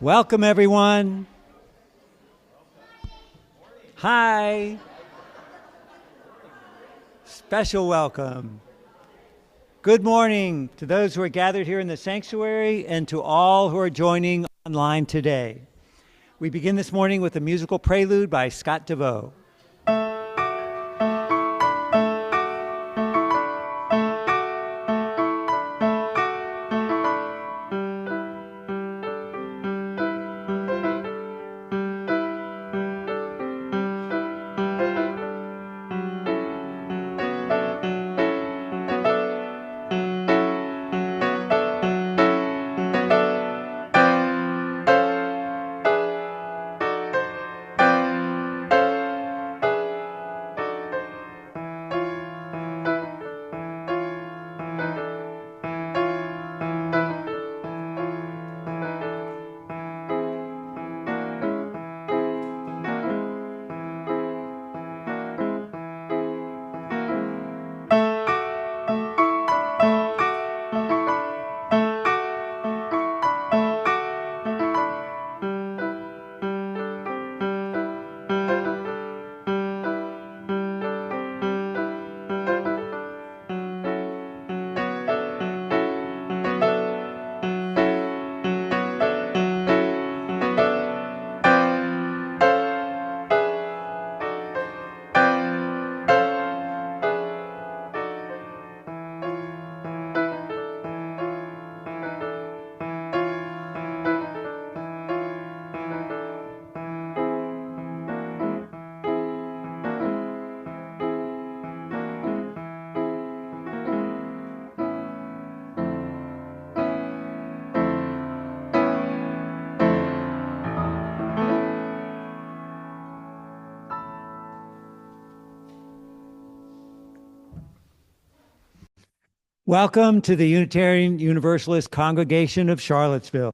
Welcome, everyone. Hi. Special welcome. Good morning to those who are gathered here in the sanctuary and to all who are joining online today. We begin this morning with a musical prelude by Scott DeVoe. Welcome to the Unitarian Universalist Congregation of Charlottesville.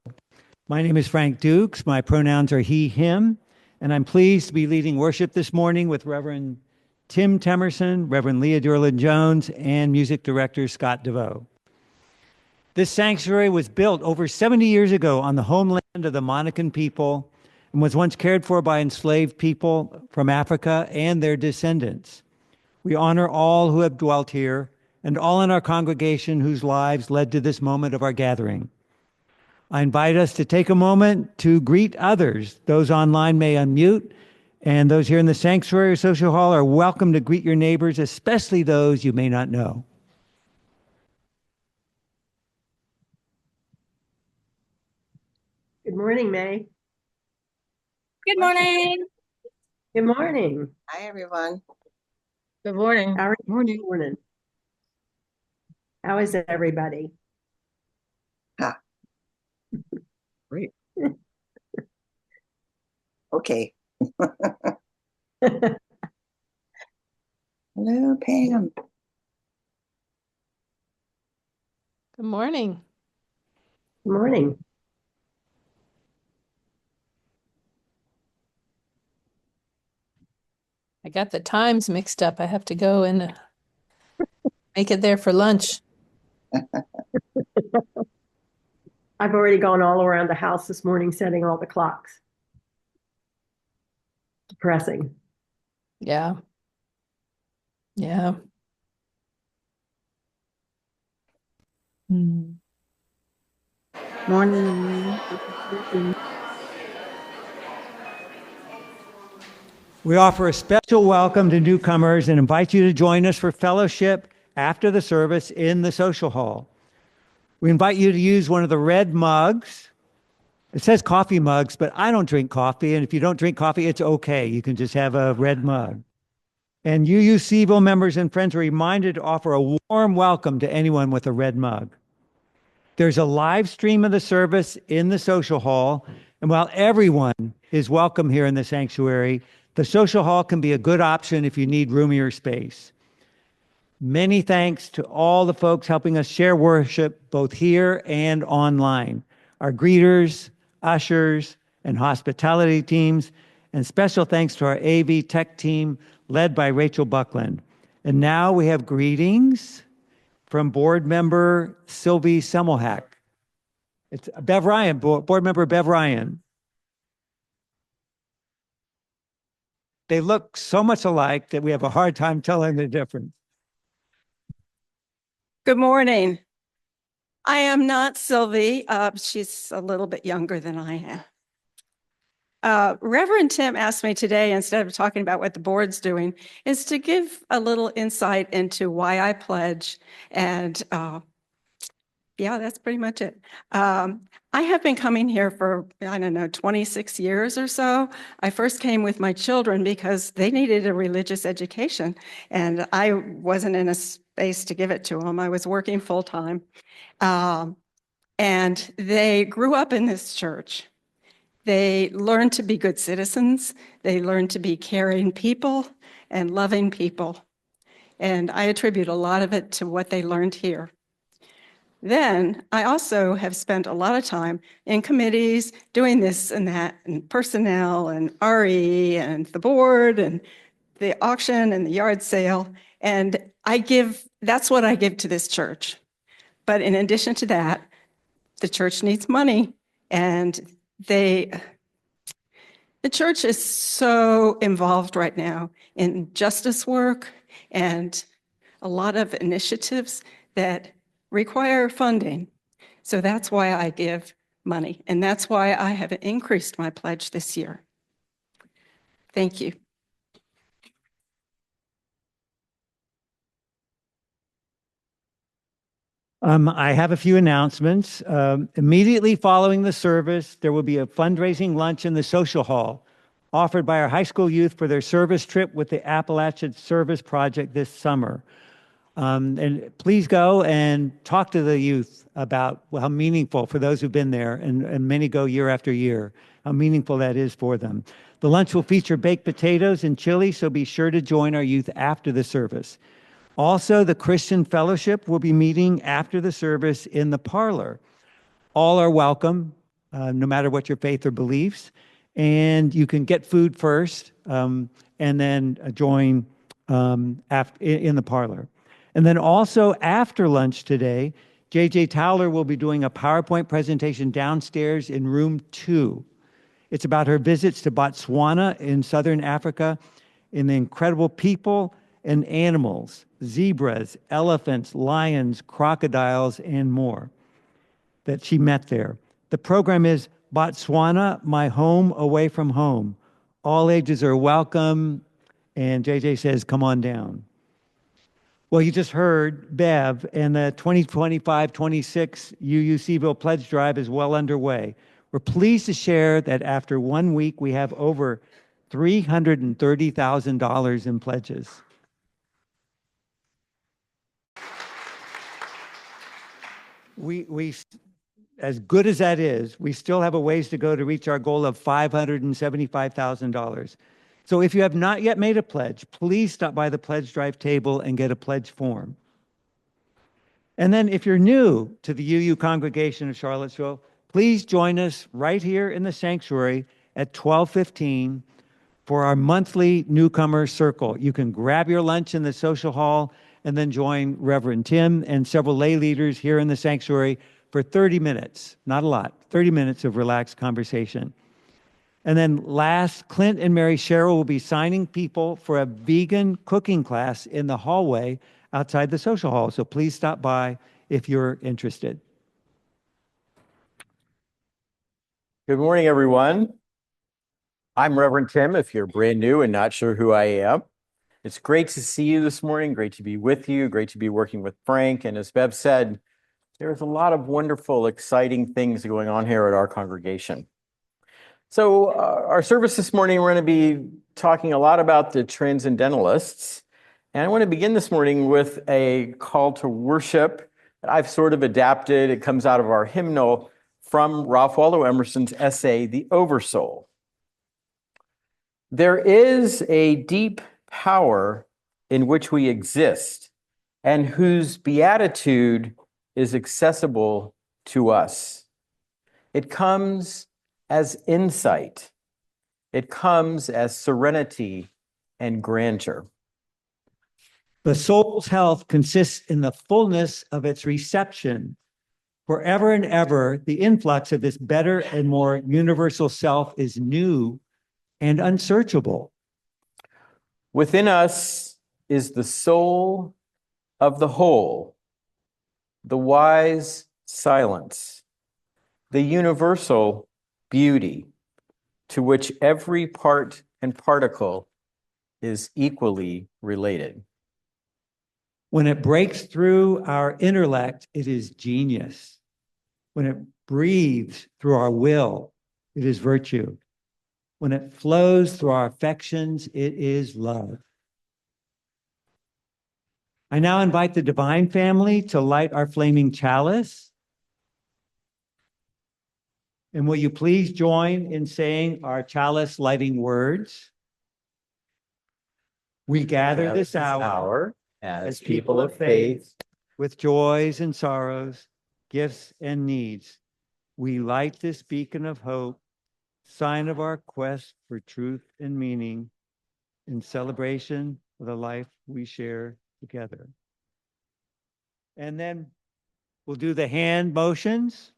My name is Frank Dukes. My pronouns are he, him, and I'm pleased to be leading worship this morning with Reverend Tim Temerson, Reverend Leah Durland-Jones, and music director Scott DeVoe. This sanctuary was built over 70 years ago on the homeland of the Monacan people and was once cared for by enslaved people from Africa and their descendants. We honor all who have dwelt here and all in our congregation whose lives led to this moment of our gathering. I invite us to take a moment to greet others. Those online may unmute, and those here in the sanctuary or social hall are welcome to greet your neighbors, especially those you may not know. Good morning, May. Good morning. Good morning. Hi, everyone. Good morning. How are you? Morning. How is everybody? Great. Okay. Hello, Pam. Good morning. Good morning. I got the times mixed up. I have to go and make it there for lunch. I've already gone all around the house this morning setting all the clocks. Depressing. Yeah. Yeah. Morning. We offer a special welcome to newcomers and invite you to join us for fellowship after the service in the social hall. We invite you to use one of the red mugs. It says coffee mugs, but I don't drink coffee, and if you don't drink coffee, it's okay. You can just have a red mug. And UUCville members and friends are reminded to offer a warm welcome to anyone with a red mug. There's a live stream of the service in the social hall, and while everyone is welcome here in the sanctuary, the social hall can be a good option if you need roomier space. Many thanks to all the folks helping us share worship both here and online. Our greeters, ushers, and hospitality teams, and special thanks to our AV tech team led by Rachel Buckland. And now we have greetings from board member Sylvie Semmelhack. It's Bev Ryan, board member Bev Ryan. They look so much alike that we have a hard time telling the difference. Good morning. I am not Sylvie. She's a little bit younger than I am. Reverend Tim asked me today, instead of talking about what the board's doing, is to give a little insight into why I pledge. And yeah, that's pretty much it. I have been coming here for, I don't know, 26 years or so. I first came with my children because they needed a religious education, and I wasn't in a space to give it to them. I was working full time. And they grew up in this church. They learned to be good citizens. They learned to be caring people and loving people. And I attribute a lot of it to what they learned here. Then I also have spent a lot of time in committees doing this and that, and personnel and RE and the board and the auction and the yard sale. And that's what I give to this church. But in addition to that, the church needs money, and the church is so involved right now in justice work and a lot of initiatives that require funding. So that's why I give money, and that's why I have increased my pledge this year. Thank you. I have a few announcements. Immediately following the service, there will be a fundraising lunch in the social hall offered by our high school youth for their service trip with the Appalachian Service Project this summer. And please go and talk to the youth about how meaningful, for those who've been there, and many go year after year, how meaningful that is for them. The lunch will feature baked potatoes and chili, so be sure to join our youth after the service. Also, the Christian Fellowship will be meeting after the service in the parlor. All are welcome, no matter what your faith or beliefs, and you can get food first and then join in the parlor. And then also after lunch today, JJ Towler will be doing a PowerPoint presentation downstairs in room 2. It's about her visits to Botswana in Southern Africa, and the incredible people and animals, zebras, elephants, lions, crocodiles, and more that she met there. The program is Botswana, My Home Away from Home. All ages are welcome, and JJ says, come on down. Well, you just heard Bev, and the 2025-26 UU Seville Pledge Drive is well underway. We're pleased to share that after 1 week, we have over $330,000 in pledges. We, as good as that is, we still have a ways to go to reach our goal of $575,000. So if you have not yet made a pledge, please stop by the pledge drive table and get a pledge form. And then if you're new to the UU congregation of Charlottesville, please join us right here in the sanctuary at 12:15 for our monthly newcomer circle. You can grab your lunch in the social hall and then join Reverend Tim and several lay leaders here in the sanctuary for 30 minutes, not a lot, 30 minutes of relaxed conversation. And then last, Clint and Mary Sherrill will be signing people for a vegan cooking class in the hallway outside the social hall. So please stop by if you're interested. Good morning, everyone. I'm Reverend Tim, if you're brand new and not sure who I am. It's great to see you this morning, great to be with you, great to be working with Frank. And as Bev said, there's a lot of wonderful, exciting things going on here at our congregation. So our service this morning, we're going to be talking a lot about the Transcendentalists. And I want to begin this morning with a call to worship that I've sort of adapted. It comes out of our hymnal from Ralph Waldo Emerson's essay, The Oversoul. There is a deep power in which we exist and whose beatitude is accessible to us. It comes as insight. It comes as serenity and grandeur. The soul's health consists in the fullness of its reception Forever and ever, the influx of this better and more universal self is new and unsearchable. Within us is the soul of the whole, the wise silence, the universal beauty to which every part and particle is equally related. When it breaks through our intellect, it is genius. When it breathes through our will, it is virtue. When it flows through our affections, it is love. I now invite the divine family to light our flaming chalice. And will you please join in saying our chalice lighting words? We gather this hour as people of faith, with joys and sorrows, gifts and needs. We light this beacon of hope, sign of our quest for truth and meaning, in celebration of the life we share together. And then we'll do the hand motions.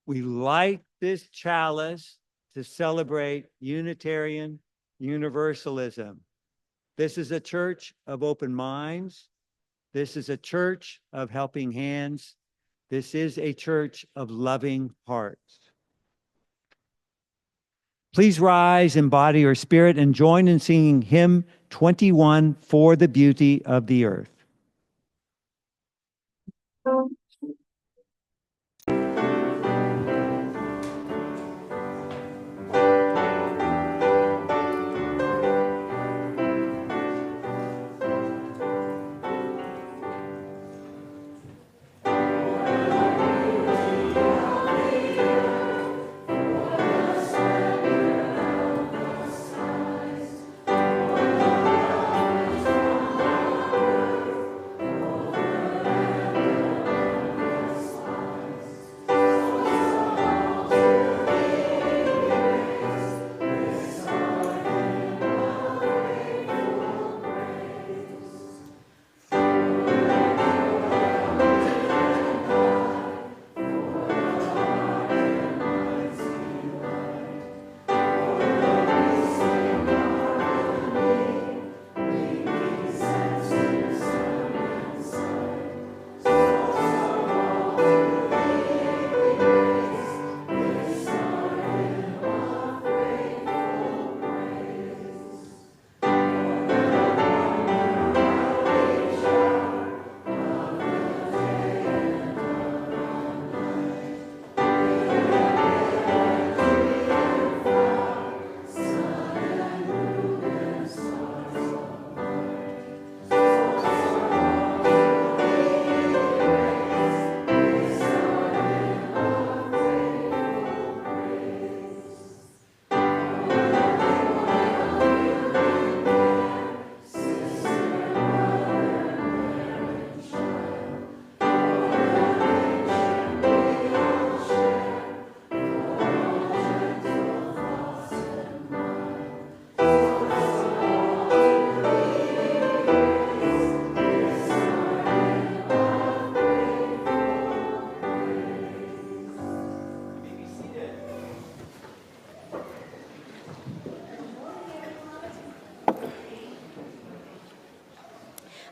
We light this chalice to celebrate Unitarian Universalism. This is a church of open minds. This is a church of helping hands. This is a church of loving hearts. Please rise in body or spirit and join in singing hymn 21, For the Beauty of the Earth.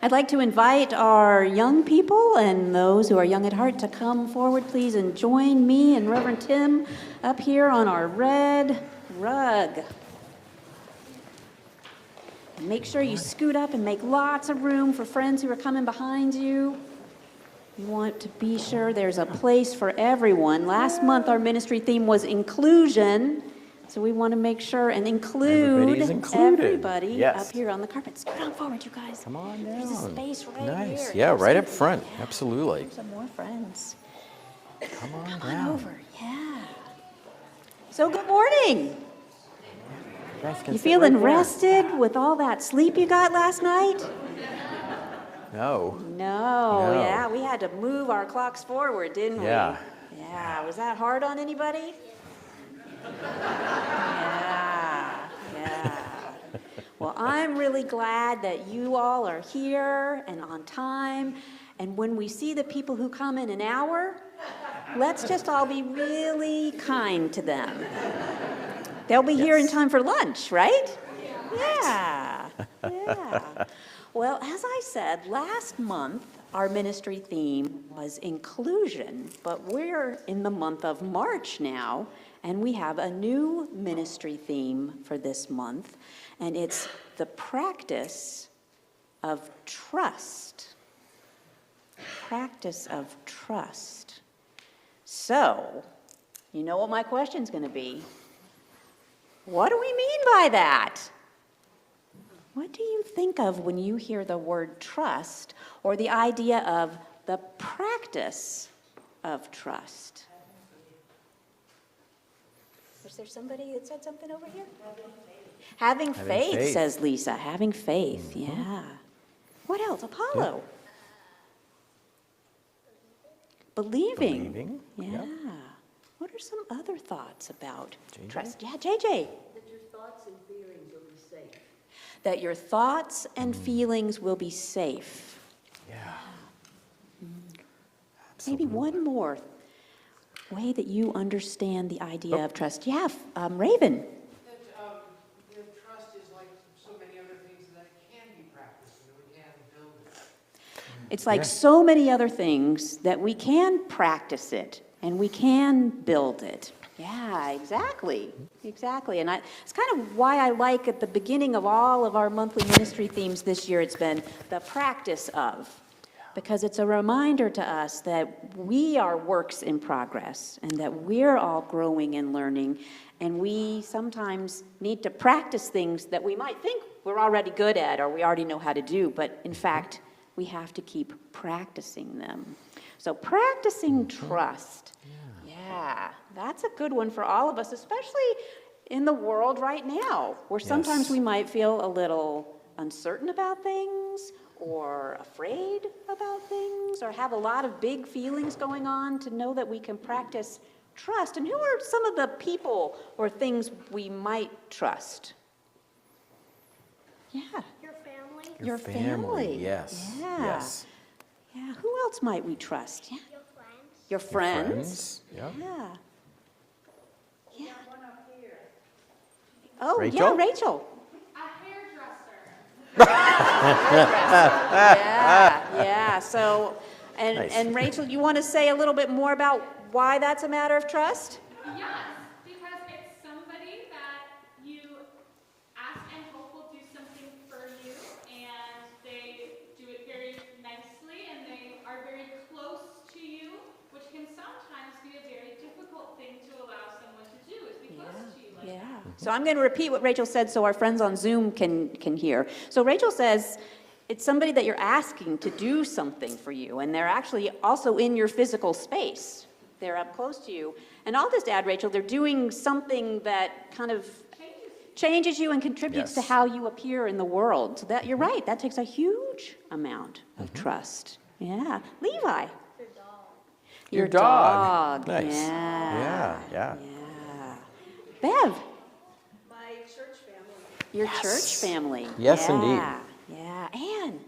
I'd like to invite our young people and those who are young at heart to come forward, please, and join me and Reverend Tim up here on our red rug. And make sure you scoot up and make lots of room for friends who are coming behind you. You want to be sure there's a place for everyone. Last month, our ministry theme was inclusion. So we want to make sure and include everybody Yes. up here on the carpet. Scoot on forward, you guys. Come on down. There's a space right Nice. here. Yeah, Here's right up some- front. Absolutely. Some more friends. Come on Come on down. over. Yeah. So good morning. guys can You sit feeling right there. rested with all that sleep you got last night? No. No. No. Yeah, we had to move our clocks forward, didn't Yeah. we? Yeah. Was that hard on anybody? Yeah. Well, I'm really glad that you all are here and on time. And when we see the people who come in an hour, let's just all be really kind to them. They'll be here in time for lunch, right? Yeah. Yeah. Well, as I said, last month, our ministry theme was inclusion, but we're in the month of March now, and we have a new ministry theme for this month, and it's the practice of trust. Practice of trust. So, you know what my question's going to be? What do we mean by that? What do you think of when you hear the word trust or the idea of the practice of trust? Was there somebody that said something over here? Having faith, says Lisa. Having faith, yeah. What else? Apollo. Believing. Yeah. Yep. What are some other thoughts about JJ? trust? Yeah, JJ. That your thoughts and feelings will be safe. Yeah. Maybe one more way that you understand the idea of trust. Yeah, Raven. That trust is like so many other things that it can be practiced and we can build it. It's like so many other things that we can practice it and we can build it. Yeah, exactly. Exactly. And it's kind of why I like at the beginning of all of our monthly ministry themes this year, it's been the practice of. Because it's a reminder to us that we are works in progress and that we're all growing and learning. And we sometimes need to practice things that we might think we're already good at or we already know how to do. But in fact, we have to keep practicing them. So practicing trust. Yeah, that's a good one for all of us, especially in the world right now, where sometimes we might feel a little uncertain about things or afraid about things or have a lot of big feelings going on, to know that we can practice trust. And who are some of the people or things we might trust? Yeah. Your family, Your family. Yes. Yeah. Yes. Yeah. Who else might we trust? Yeah. your friends. Your friends. Yeah. Yeah. Yeah. Oh, Rachel? yeah, Rachel. A hairdresser. Yeah. So, Nice. and Rachel, you want to say a little bit more about why that's a matter of trust? Yes, because it's somebody that you ask and hope will do something for you, and they do it very nicely, and they are very close to you, which can sometimes be a very difficult thing to allow someone to do, is be close to you like that. Yeah. So I'm going to repeat what Rachel said so our friends on Zoom can hear. So Rachel says it's somebody that you're asking to do something for you, and they're actually also in your physical space. They're up close to you. And I'll just add, Rachel, they're doing something that kind of changes you and contributes to Yes. how you appear in the world. So that, you're right, that takes a huge amount of trust. Yeah. Levi. Your dog. Nice. Yeah. Yeah. Yeah. Bev. My church family. Your church family. Yes, yeah. indeed. Yeah. Anne.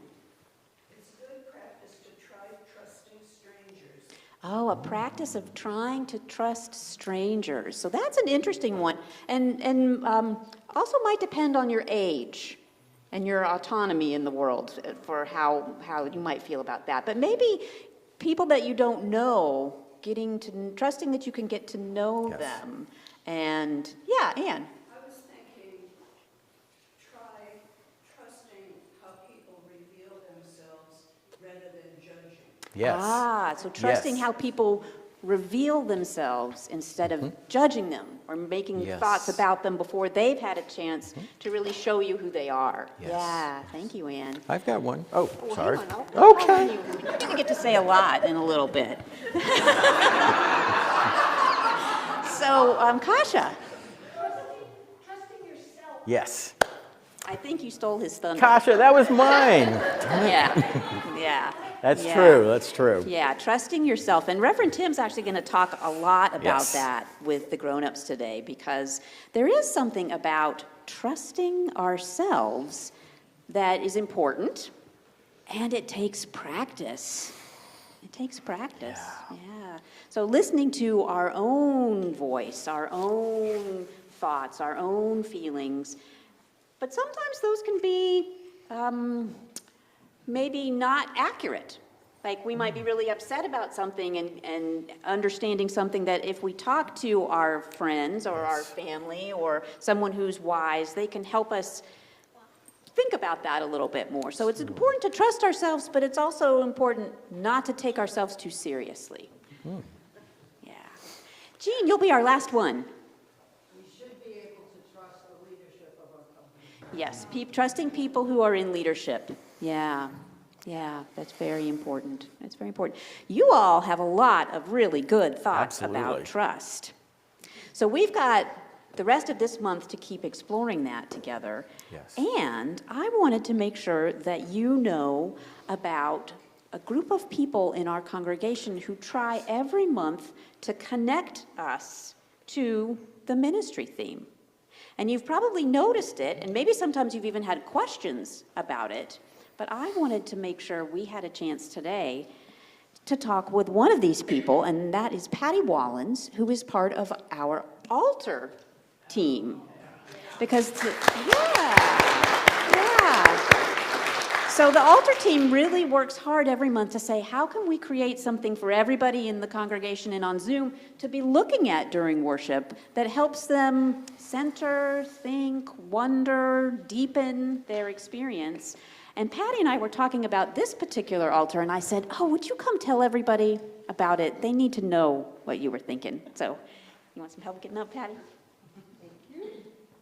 It's good practice to try trusting strangers. Oh, a practice of trying to trust strangers. So that's an interesting one. And also might depend on your age and your autonomy in the world for how you might feel about that. But maybe people that you don't know, trusting that you can get to know Yes. them. And yeah, Anne. I was thinking, try trusting how people reveal themselves rather than judging. Yes. So trusting Yes. how people reveal themselves instead of judging them or making Yes. thoughts about them before they've had a chance to really show you who they are. Yes. Yeah, thank you, Anne. I've got one. Oh, Well, sorry. hang on, I'll call on Okay. you. You're going to get to say a lot in a little bit. So, Kasha, Trusting yourself. Yes. I think you stole his thunder. Kasha, that was mine. Yeah. That's Yeah. true. That's true. Yeah, trusting yourself. And Reverend Tim's actually going to talk a lot about Yes. that with the grown-ups today, because there is something about trusting ourselves that is important, and it takes practice. takes practice. Yeah. So listening to our own voice, our own thoughts, our own feelings, but sometimes those can be maybe not accurate. Like we might be really upset about something and understanding something that if we talk to our friends or our family or someone who's wise, they can help us think about that a little bit more. So it's important to trust ourselves, but it's also important not to take ourselves too seriously. Yeah. Jean, you'll be our last one. We should be able to trust the leadership of our company. Yes, trusting people who are in leadership. Yeah. Yeah, that's very important. It's very important. You all have a lot of really good thoughts about trust. So we've got the rest of this month to keep exploring that together. Yes. And I wanted to make sure that you know about a group of people in our congregation who try every month to connect us to the ministry theme. And you've probably noticed it, and maybe sometimes you've even had questions about it. But I wanted to make sure we had a chance today to talk with one of these people, and that is Patty Wallens, who is part of our altar team. Because, So the altar team really works hard every month to say, how can we create something for everybody in the congregation and on Zoom to be looking at during worship that helps them center, think, wonder, deepen their experience? And Patty and I were talking about this particular altar, and I said, oh, would you come tell everybody about it? They need to know what you were thinking. So, you want some help getting up, Patty? Thank you.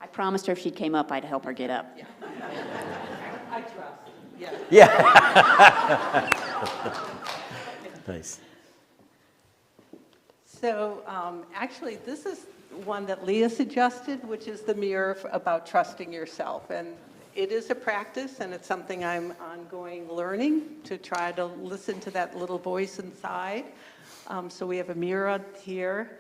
I promised her if she came up, I'd help her get up. Yeah. I trust. Yeah. Yeah. Nice. So actually, this is one that Leah suggested, which is the mirror about trusting yourself. And it is a practice, and it's something I'm ongoing learning to try to listen to that little voice inside. So we have a mirror here.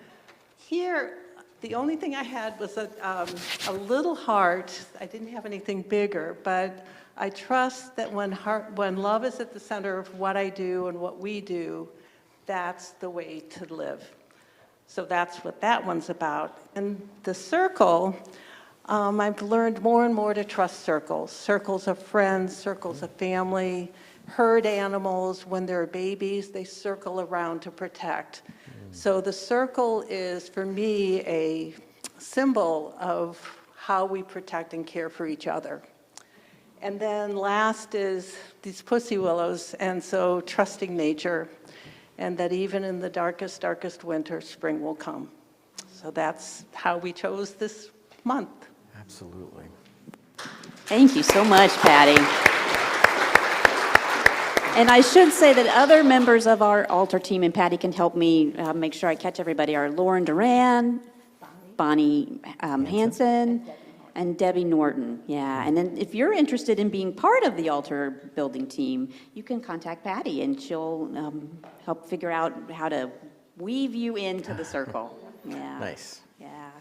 Here, the only thing I had was a little heart. I didn't have anything bigger, but I trust that when love is at the center of what I do and what we do, that's the way to live. So that's what that one's about. And the circle, I've learned more and more to trust circles. Circles of friends, circles of family, herd animals. When they're babies, they circle around to protect. So the circle is, for me, a symbol of how we protect and care for each other. And then last is these pussy willows, and so trusting nature, and that even in the darkest, darkest winter, spring will come. So that's how we chose this month. Absolutely. Thank you so much, Patty. And I should say that other members of our altar team, and Patty can help me make sure I catch everybody, are Lauren Duran, Bonnie Hansen, and Debbie Norton. Yeah, and then if you're interested in being part of the altar building team, you can contact Patty, and she'll help figure out how to weave you into the circle. Yeah. Nice. Yeah.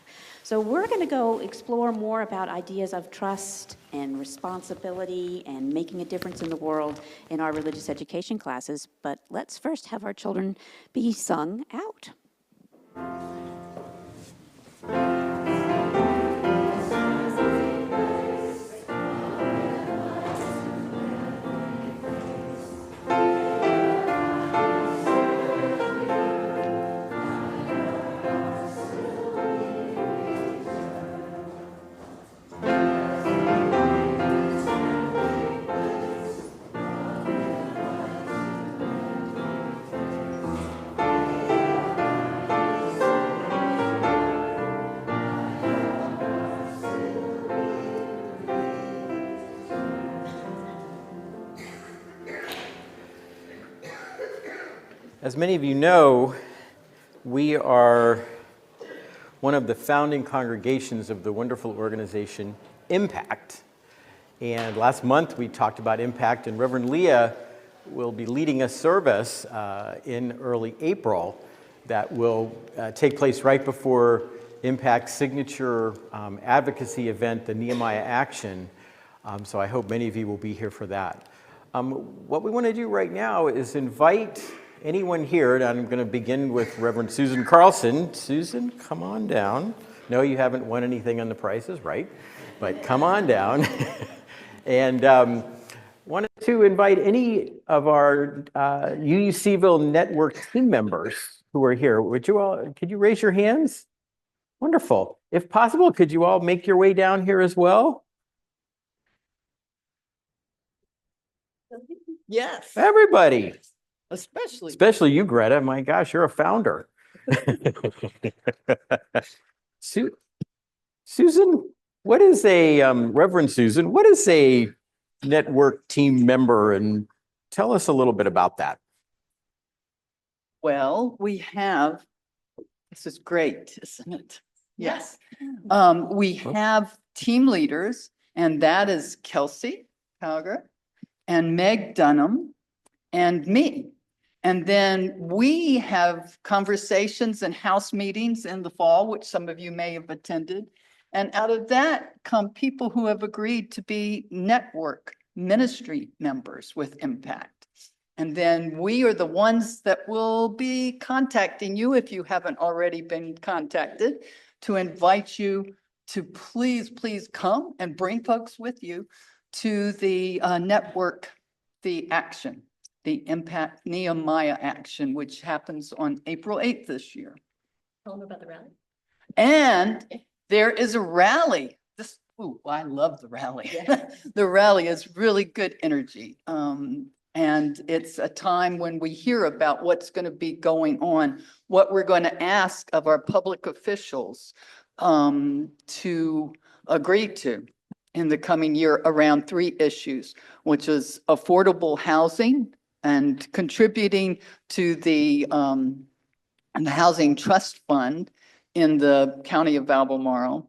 So we're going to go explore more about ideas of trust and responsibility and making a difference in the world in our religious education classes. But let's first have our children be sung out. As many of you know, we are one of the founding congregations of the wonderful organization Impact. And last month we talked about Impact, and Reverend Leah will be leading a service in early April that will take place right before Impact's signature advocacy event, the Nehemiah Action. So I hope many of you will be here for that. What we want to do right now is invite anyone here, and I'm going to begin with Reverend Susan Carlson. Susan, come on down. No, you haven't won anything on the prizes, right? But come on down. And wanted to invite any of our UUCville Network team members who are here. Could you raise your hands? Wonderful. If possible, could you all make your way down here as well? Yes, Everybody, especially. especially you, Greta. My gosh, you're a founder. Susan, what is Reverend Susan, what is a network team member? And tell us a little bit about that. Well, we have, this is great, isn't it? Yes. We have team leaders, and that is Kelsey Calgar and Meg Dunham and me. And then we have conversations and house meetings in the fall, which some of you may have attended. And out of that come people who have agreed to be network ministry members with Impact. And then we are the ones that will be contacting you, if you haven't already been contacted, to invite you to please come and bring folks with you to the network, the action, the Impact Nehemiah action, which happens on April 8th this year. Tell them about the rally. And there is a rally. I love the rally. The rally is really good energy. And it's a time when we hear about what's going to be going on, what we're going to ask of our public officials to agree to in the coming year around 3 issues, which is affordable housing and contributing to the Housing Trust Fund in the County of Albemarle,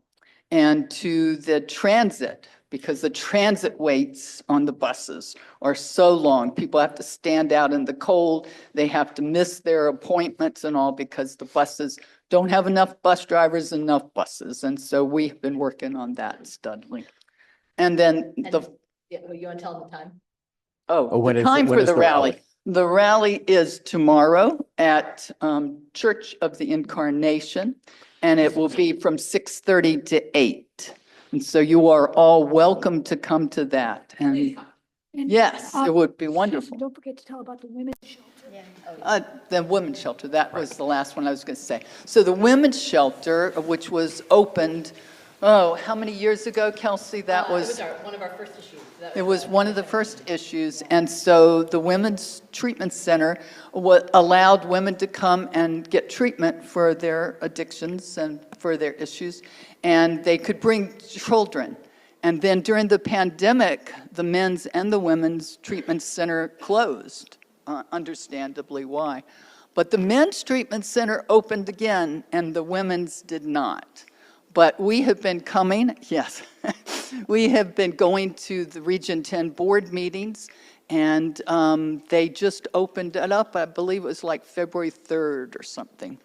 and to the transit, because the transit waits on the buses are so long. People have to stand out in the cold. They have to miss their appointments and all because the buses don't have enough bus drivers, enough buses. And so we've been working on that steadily. And then You want to tell them the time? the time for the rally. The rally is tomorrow at Church of the Incarnation, and it will be from 6:30 to 8. And so you are all welcome to come to that. And yes, it would be wonderful. Don't forget to tell about the women's shelter. The women's shelter, that was the last one I was going to say. So the women's shelter, which was opened, how many years ago, Kelsey? That was one of our first issues. It was one of the first issues. And so the Women's Treatment Center allowed women to come and get treatment for their addictions and for their issues. And they could bring children. And then during the pandemic, the men's and the women's treatment center closed, understandably why. But the men's treatment center opened again and the women's did not. But we have been coming, yes, we have been going to the Region 10 board meetings, and they just opened it up. I believe it was like February 3rd or something.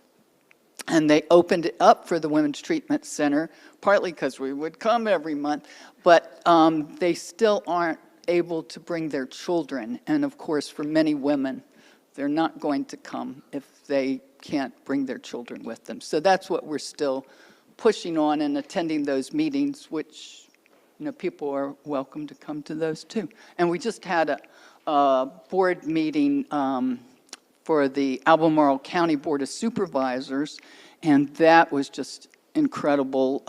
And they opened it up for the Women's Treatment Center, partly because we would come every month, but they still aren't able to bring their children. And of course, for many women, they're not going to come if they can't bring their children with them. So that's what we're still pushing on and attending those meetings, which, people are welcome to come to those too. And we just had a board meeting for the Albemarle County Board of Supervisors, and that was just incredible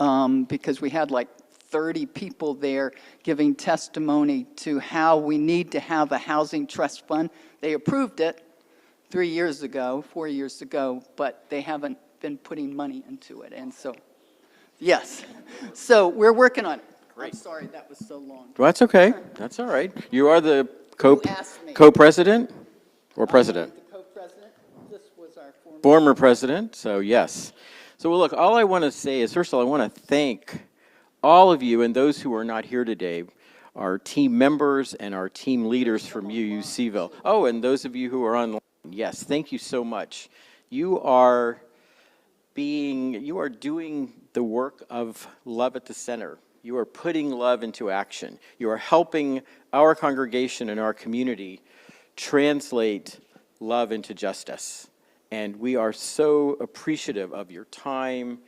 because we had like 30 people there giving testimony to how we need to have a housing trust fund. They approved it 4 years ago, but they haven't been putting money into it. And so, yes. So we're working on it. Great. I'm sorry that was so long. Well, that's okay. That's all right. You are the Who asked me? co-president or president? The co-president. This was our Former president, so yes. So well, look, all I want to say is, first of all, I want to thank all of you and those who are not here today, our team members and our team leaders from UUCville. Oh, and those of you who are online, yes, thank you so much. You are doing the work of Love at the Center. You are putting love into action. You are helping our congregation and our community translate love into justice. And we are so appreciative of your time,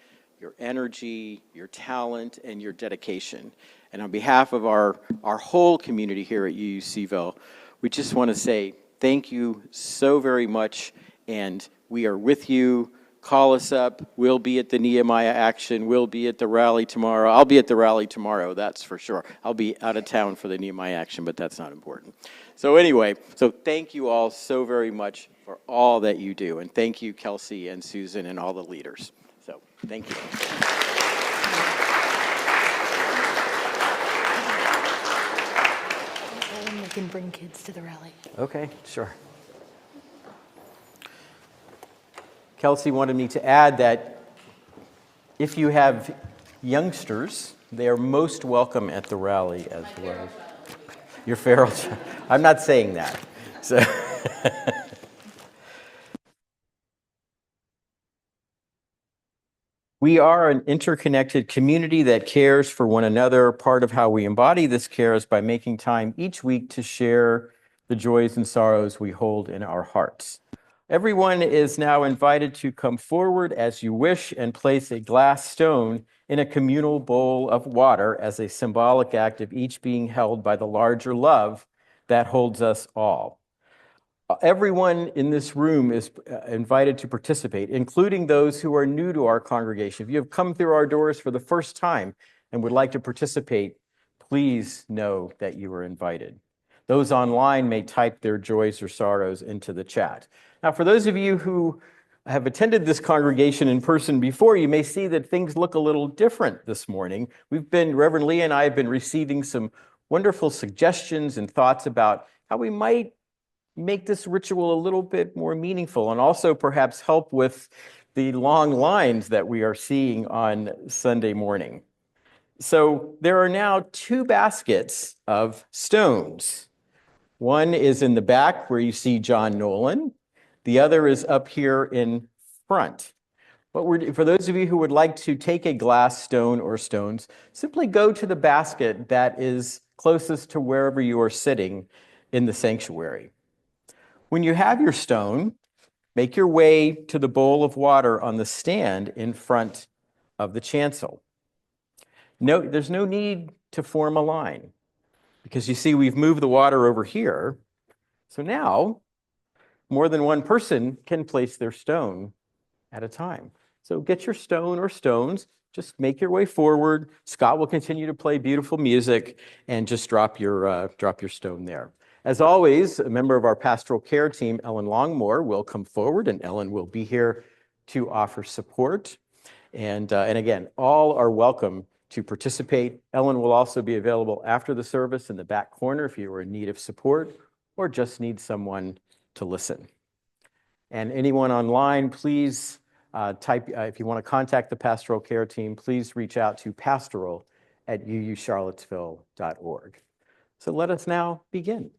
your energy, your talent, and your dedication. And on behalf of our whole community here at UUCville, we just want to say thank you so very much, and we are with you. Call us up. We'll be at the Nehemiah Action. We'll be at the rally tomorrow. I'll be at the rally tomorrow, that's for sure. I'll be out of town for the Nehemiah Action, but that's not important. So anyway, so thank you all so very much for all that you do. And thank you, Kelsey and Susan and all the leaders. So thank you. We can bring kids to the rally. Okay, sure. Kelsey wanted me to add that if you have youngsters, they are most welcome at the rally as well. Your feral child. I'm not saying that. So. We are an interconnected community that cares for one another. Part of how we embody this care is by making time each week to share the joys and sorrows we hold in our hearts. Everyone is now invited to come forward as you wish and place a glass stone in a communal bowl of water as a symbolic act of each being held by the larger love that holds us all. Everyone in this room is invited to participate, including those who are new to our congregation. If you have come through our doors for the first time and would like to participate, please know that you are invited. Those online may type their joys or sorrows into the chat. Now, for those of you who have attended this congregation in person before, you may see that things look a little different this morning. Reverend Lee and I have been receiving some wonderful suggestions and thoughts about how we might make this ritual a little bit more meaningful and also perhaps help with the long lines that we are seeing on Sunday morning. So there are now 2 baskets of stones. One is in the back where you see John Nolan. The other is up here in front. But for those of you who would like to take a glass stone or stones, simply go to the basket that is closest to wherever you are sitting in the sanctuary. When you have your stone, make your way to the bowl of water on the stand in front of the chancel. No, there's no need to form a line because you see we've moved the water over here. So now more than one person can place their stone at a time. So get your stone or stones, just make your way forward. Scott will continue to play beautiful music and just drop your stone there. As always, a member of our pastoral care team, Ellen Longmore, will come forward, and Ellen will be here to offer support. And again, all are welcome to participate. Ellen will also be available after the service in the back corner if you are in need of support or just need someone to listen. And anyone online, please if you want to contact the pastoral care team, please reach out to pastoral@uucharlottesville.org. So let us now begin.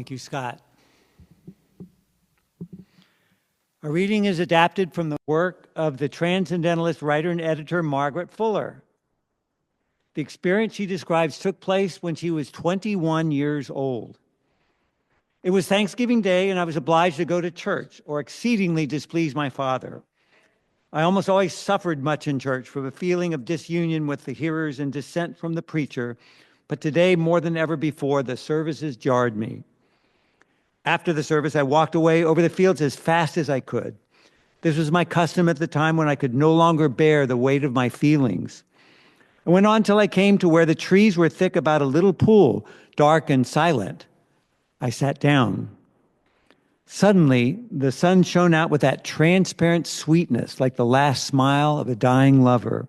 Thank you, Scott. Our reading is adapted from the work of the transcendentalist writer and editor Margaret Fuller. The experience she describes took place when she was 21 years old. It was Thanksgiving Day, and I was obliged to go to church, or exceedingly displease my father. I almost always suffered much in church from a feeling of disunion with the hearers and dissent from the preacher, but today, more than ever before, the services jarred me. After the service, I walked away over the fields as fast as I could. This was my custom at the time when I could no longer bear the weight of my feelings. I went on till I came to where the trees were thick about a little pool, dark and silent. I sat down. Suddenly, the sun shone out with that transparent sweetness, like the last smile of a dying lover.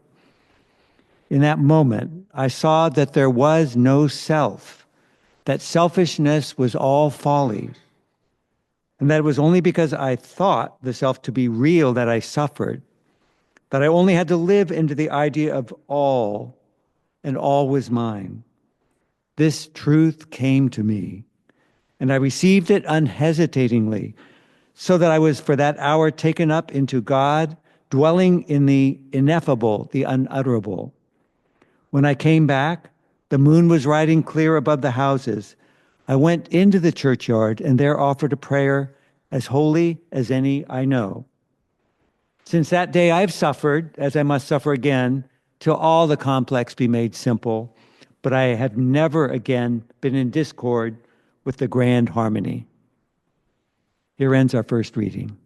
In that moment, I saw that there was no self, that selfishness was all folly, and that it was only because I thought the self to be real that I suffered, that I only had to live into the idea of all, and all was mine. This truth came to me, and I received it unhesitatingly, so that I was for that hour taken up into God, dwelling in the ineffable, the unutterable. When I came back, the moon was riding clear above the houses. I went into the churchyard and there offered a prayer as holy as any I know. Since that day I've suffered, as I must suffer again, till all the complex be made simple, but I have never again been in discord with the grand harmony. Here ends our first reading.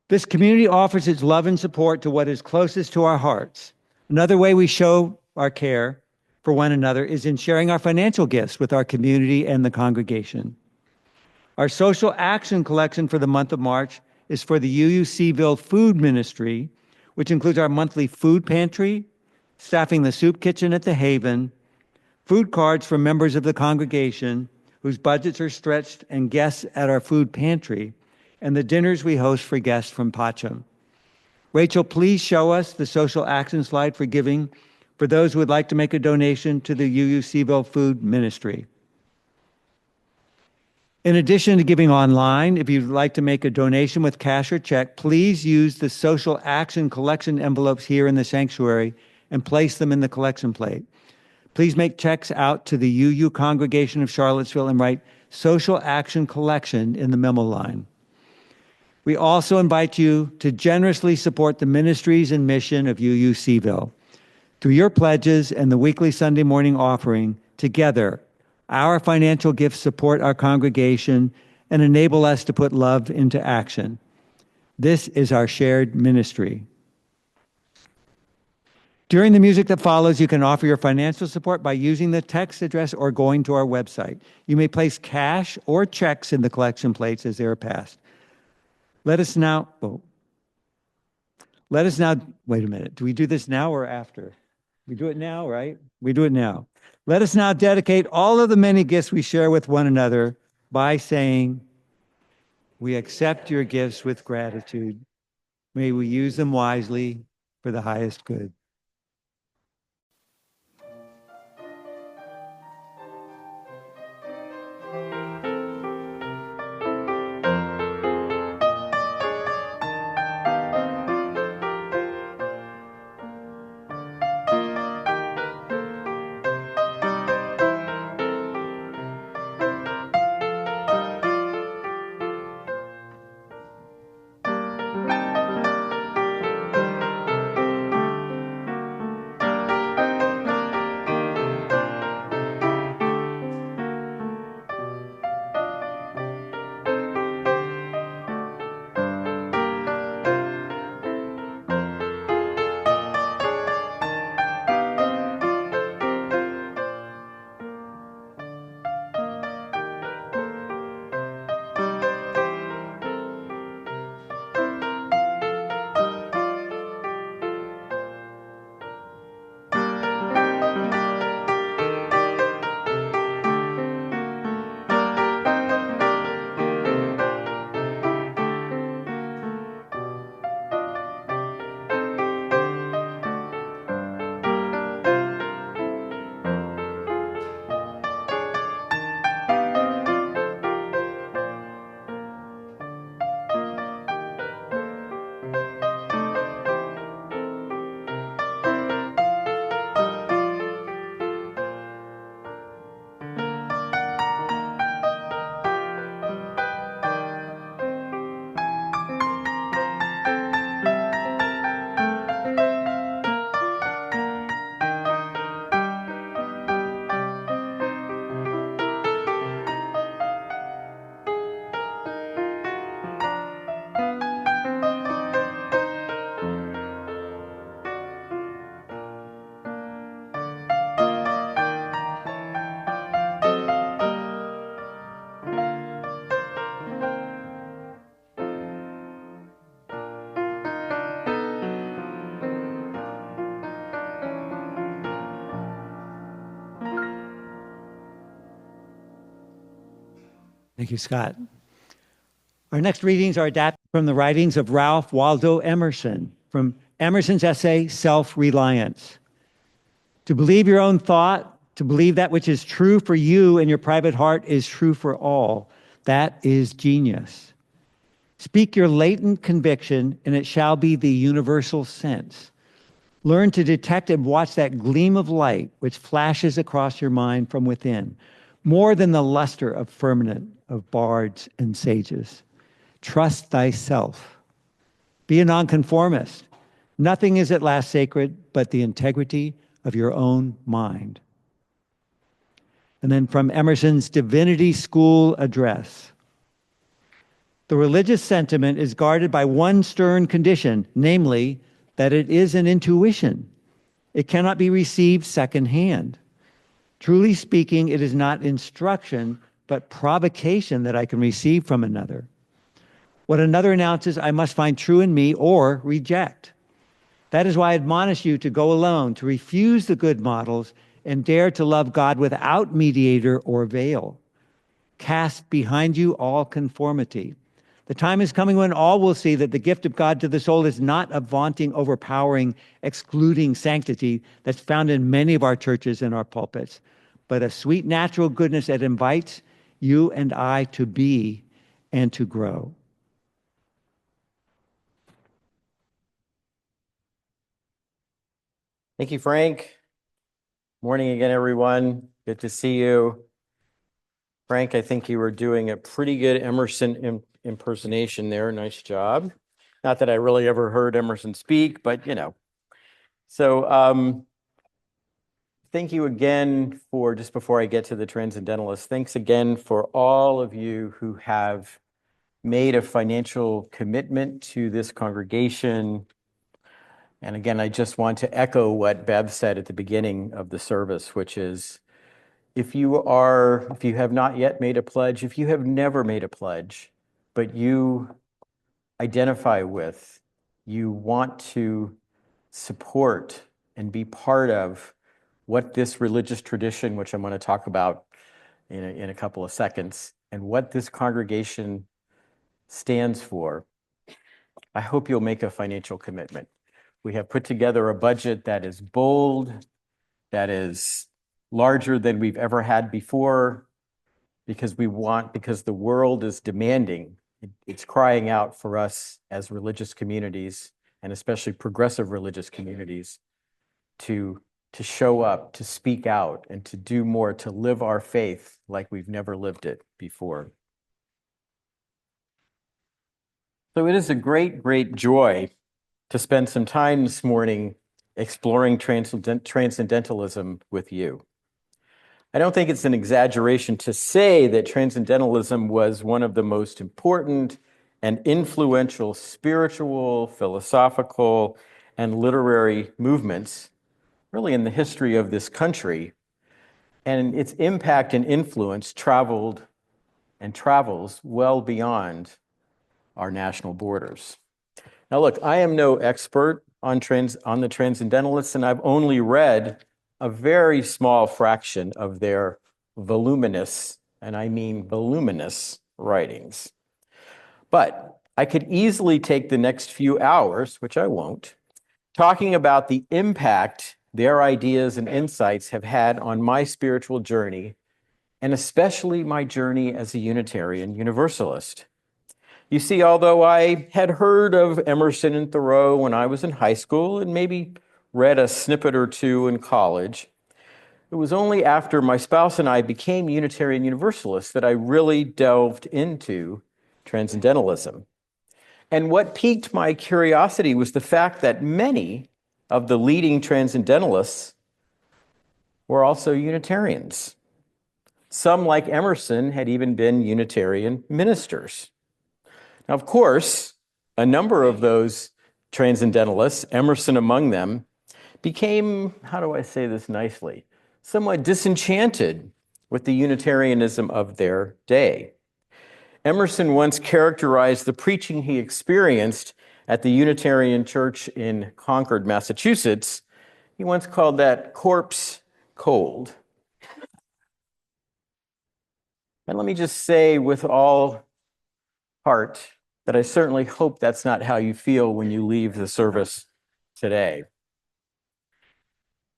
This community offers its love and support to what is closest to our hearts. Another way we show our care for one another is in sharing our financial gifts with our community and the congregation. Our social action collection for the month of March is for the UU Seaville Food Ministry, which includes our monthly food pantry, staffing the soup kitchen at the Haven, food cards for members of the congregation whose budgets are stretched, and guests at our food pantry, and the dinners we host for guests from Pacham. Rachel, please show us the social action slide for giving for those who would like to make a donation to the UU Seaville Food Ministry. In addition to giving online, if you'd like to make a donation with cash or check, please use the social action collection envelopes here in the sanctuary and place them in the collection plate. Please make checks out to the UU Congregation of Charlottesville and write Social Action Collection in the memo line. We also invite you to generously support the ministries and mission of UU Seaville. Through your pledges and the weekly Sunday morning offering, together, our financial gifts support our congregation and enable us to put love into action. This is our shared ministry. During the music that follows, you can offer your financial support by using the text address or going to our website. You may place cash or checks in the collection plates as they are passed. Let us now, wait a minute. Do we do this now or after? We do it now, right? We do it now. Let us now dedicate all of the many gifts we share with one another by saying, we accept your gifts with gratitude. May we use them wisely for the highest good. Thank you, Scott. Our next readings are adapted from the writings of Ralph Waldo Emerson, from Emerson's essay, Self-Reliance. To believe your own thought, to believe that which is true for you in your private heart is true for all. That is genius. Speak your latent conviction, and it shall be the universal sense. Learn to detect and watch that gleam of light which flashes across your mind from within, more than the luster of firmament of bards and sages. Trust thyself. Be a nonconformist. Nothing is at last sacred but the integrity of your own mind. And then from Emerson's Divinity School Address. The religious sentiment is guarded by one stern condition, namely, that it is an intuition. It cannot be received secondhand. Truly speaking, it is not instruction, but provocation that I can receive from another. What another announces, I must find true in me or reject. That is why I admonish you to go alone, to refuse the good models, and dare to love God without mediator or veil. Cast behind you all conformity. The time is coming when all will see that the gift of God to the soul is not a vaunting, overpowering, excluding sanctity that's found in many of our churches and our pulpits, but a sweet natural goodness that invites you and I to be and to grow. Thank you, Frank. Morning again, everyone. Good to see you. Frank, I think you were doing a pretty good Emerson impersonation there. Nice job. Not that I really ever heard Emerson speak, but you know. So thank you again for, just before I get to the Transcendentalists, thanks again for all of you who have made a financial commitment to this congregation. And again, I just want to echo what Bev said at the beginning of the service, which is, if you have not yet made a pledge, if you have never made a pledge, but you identify with, you want to support and be part of what this religious tradition, which I'm going to talk about in a couple of seconds, and what this congregation stands for, I hope you'll make a financial commitment. We have put together a budget that is bold, that is larger than we've ever had before, because the world is demanding, it's crying out for us as religious communities, and especially progressive religious communities, to show up, to speak out, and to do more, to live our faith like we've never lived it before. So it is a great, great joy to spend some time this morning exploring transcendentalism with you. I don't think it's an exaggeration to say that transcendentalism was one of the most important and influential spiritual, philosophical, and literary movements really in the history of this country. And its impact and influence traveled and travels well beyond our national borders. Now, look, I am no expert on the Transcendentalists, and I've only read a very small fraction of their voluminous, and I mean voluminous, writings. But I could easily take the next few hours, which I won't, talking about the impact their ideas and insights have had on my spiritual journey, and especially my journey as a Unitarian Universalist. You see, although I had heard of Emerson and Thoreau when I was in high school and maybe read a snippet or two in college, it was only after my spouse and I became Unitarian Universalists that I really delved into Transcendentalism. And what piqued my curiosity was the fact that many of the leading Transcendentalists were also Unitarians. Some, like Emerson, had even been Unitarian ministers. Now, of course, a number of those Transcendentalists, Emerson among them, became, how do I say this nicely, somewhat disenchanted with the Unitarianism of their day. Emerson once characterized the preaching he experienced at the Unitarian Church in Concord, Massachusetts. He once called that corpse cold. And let me just say with all heart that I certainly hope that's not how you feel when you leave the service today.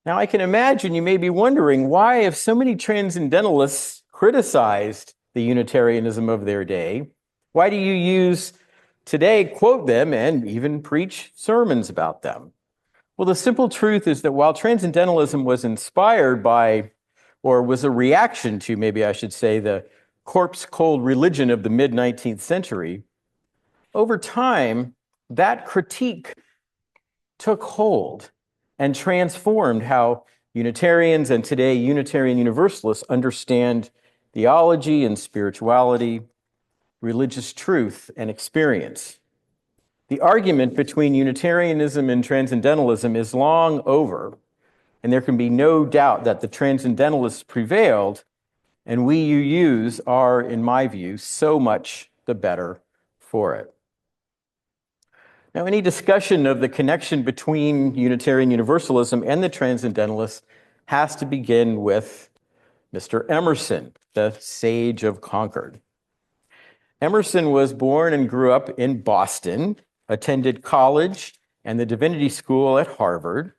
Now, I can imagine you may be wondering why, if so many transcendentalists criticized the Unitarianism of their day, why do you today quote them and even preach sermons about them? Well, the simple truth is that while transcendentalism was inspired by, or was a reaction to, maybe I should say, the corpse-cold religion of the mid-19th century, over time, that critique took hold and transformed how Unitarians and today Unitarian Universalists understand theology and spirituality, religious truth and experience. The argument between Unitarianism and Transcendentalism is long over, and there can be no doubt that the Transcendentalists prevailed, and we UUs are, in my view, so much the better for it. Now, any discussion of the connection between Unitarian Universalism and the Transcendentalists has to begin with Mr. Emerson, the sage of Concord. Emerson was born and grew up in Boston, attended college and the divinity school at Harvard,